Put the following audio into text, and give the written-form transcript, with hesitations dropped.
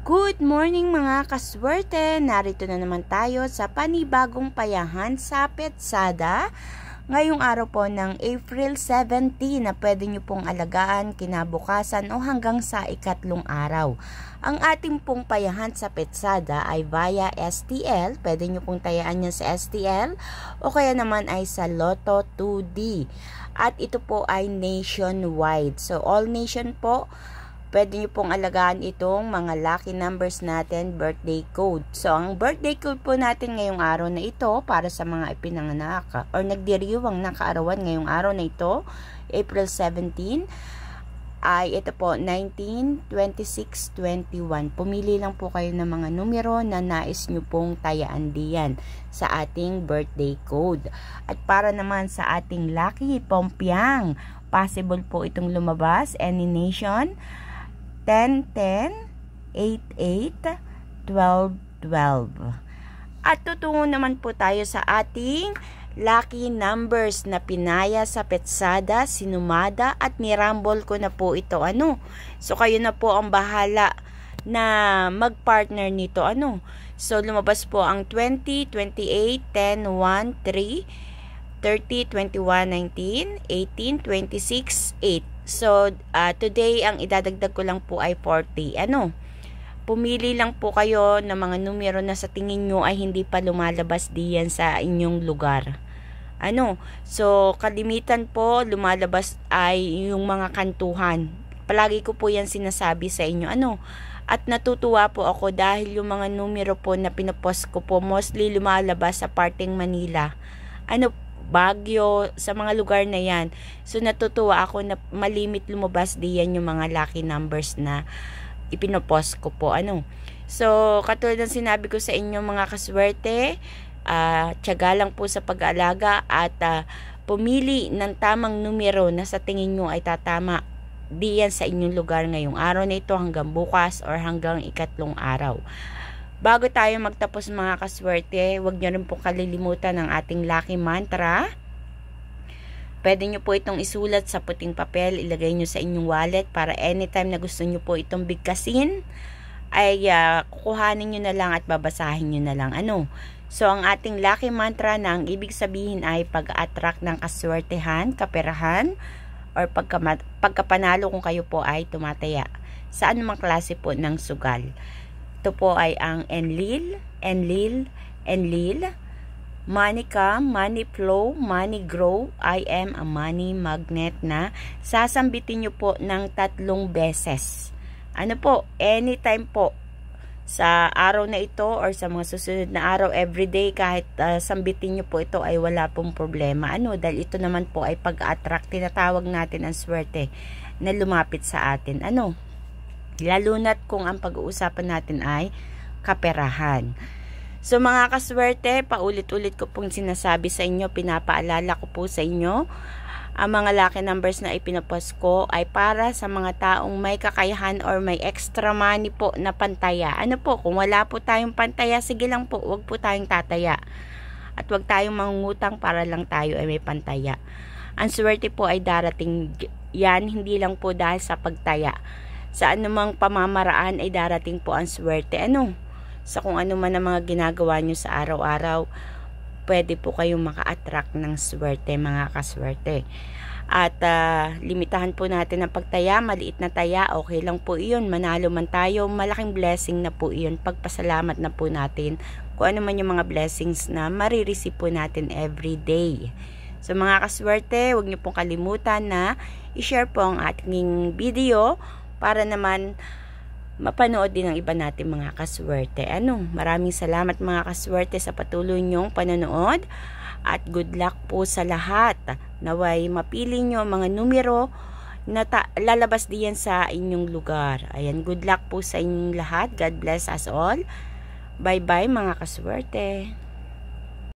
Good morning mga kaswerte! Narito na naman tayo sa panibagong payahan sa Petsada. Ngayong araw po ng April 17 na pwede nyo pong alagaan kinabukasan o hanggang sa ikatlong araw. Ang ating pong payahan sa Petsada ay via STL. Pwede nyo pong tayaan yan sa STL o kaya naman ay sa Lotto 2D. At ito po ay nationwide. So all nation po. Pwede nyo pong alagaan itong mga lucky numbers natin, birthday code. So, ang birthday code po natin ngayong araw na ito, para sa mga ipinanganak or nagdiriwang na kaarawan ngayong araw na ito, April 17, ay ito po, 19, 26, 21. Pumili lang po kayo ng mga numero na nais nyo pong tayaan diyan sa ating birthday code. At para naman sa ating lucky pompiang, possible po itong lumabas, any nation, 10, 10, 8, 8, 12, 12. At tutungo naman po tayo sa ating lucky numbers na pinaya sa Petsada, sinumada at nirambol ko na po ito. So kayo na po ang bahala na mag-partner nito. So lumabas po ang 20, 28, 10, 1, 3, 30, 21, 19, 18, 26, 8. So, today, ang idadagdag ko lang po ay 40. Pumili lang po kayo ng mga numero na sa tingin nyo ay hindi pa lumalabas diyan sa inyong lugar. So, kalimitan po, lumalabas ay yung mga kantuhan. Palagi ko po yan sinasabi sa inyo. At natutuwa po ako dahil yung mga numero po na pinopost ko po, mostly lumalabas sa parting Manila. Baguio, sa mga lugar na yan. So, natutuwa ako na malimit lumabas diyan yung mga lucky numbers na ipinopost ko po. So, katulad ng sinabi ko sa inyo mga kaswerte, tiyaga lang po sa pag-aalaga at pumili ng tamang numero na sa tingin nyo ay tatama diyan sa inyong lugar ngayong araw na ito hanggang bukas or hanggang ikatlong araw. Bago tayo magtapos mga kaswerte, huwag nyo rin po kalilimutan ng ating lucky mantra. Pwede nyo po itong isulat sa puting papel, ilagay nyo sa inyong wallet para anytime na gusto nyo po itong bigkasin, ay kukuhanin nyo na lang at babasahin nyo na lang. So, ang ating lucky mantra na ang ibig sabihin ay pag-attract ng kaswertehan, kaperahan, or pagkapanalo kung kayo po ay tumataya sa anumang klase po ng sugal. Ito po ay ang Enlil, Enlil, Enlil. Money come, money flow, money grow. I am a money magnet na sasambitin nyo po ng 3 beses. Anytime po sa araw na ito or sa mga susunod na araw, everyday, kahit sambitin nyo po ito ay wala pong problema. Dahil ito naman po ay pag-attract, tinatawag natin ang swerte na lumapit sa atin. Lalo na't kung ang pag-uusapan natin ay kaperahan. So mga kaswerte, paulit-ulit ko pong sinasabi sa inyo, pinapaalala ko po sa inyo, ang mga lucky numbers na ipinapost ko ay para sa mga taong may kakayahan or may extra money po na pantaya. Kung wala po tayong pantaya, sige lang po, wag po tayong tataya. At wag tayong mangungutang para lang tayo ay may pantaya. Ang swerte po ay darating yan, hindi lang po dahil sa pagtaya. Sa anumang pamamaraan ay darating po ang swerte. Sa kung ano man ang mga ginagawa nyo sa araw-araw, pwede po kayong maka-attract ng swerte mga kaswerte. At limitahan po natin ang pagtaya, maliit na taya, okay lang po iyon. Manalo man tayo, malaking blessing na po iyon. Pagpasalamat na po natin kung ano man yung mga blessings na marireceive po natin every day. So mga kaswerte, huwag nyo pong kalimutan na i-share po ang ating video para naman mapanood din ng iba natin mga kaswerte. Maraming salamat mga kaswerte sa patuloy nyong panonood at good luck po sa lahat. Naway mapili nyo mga numero na lalabas diyan sa inyong lugar. Ayan, good luck po sa inyong lahat. God bless us all. Bye bye mga kaswerte.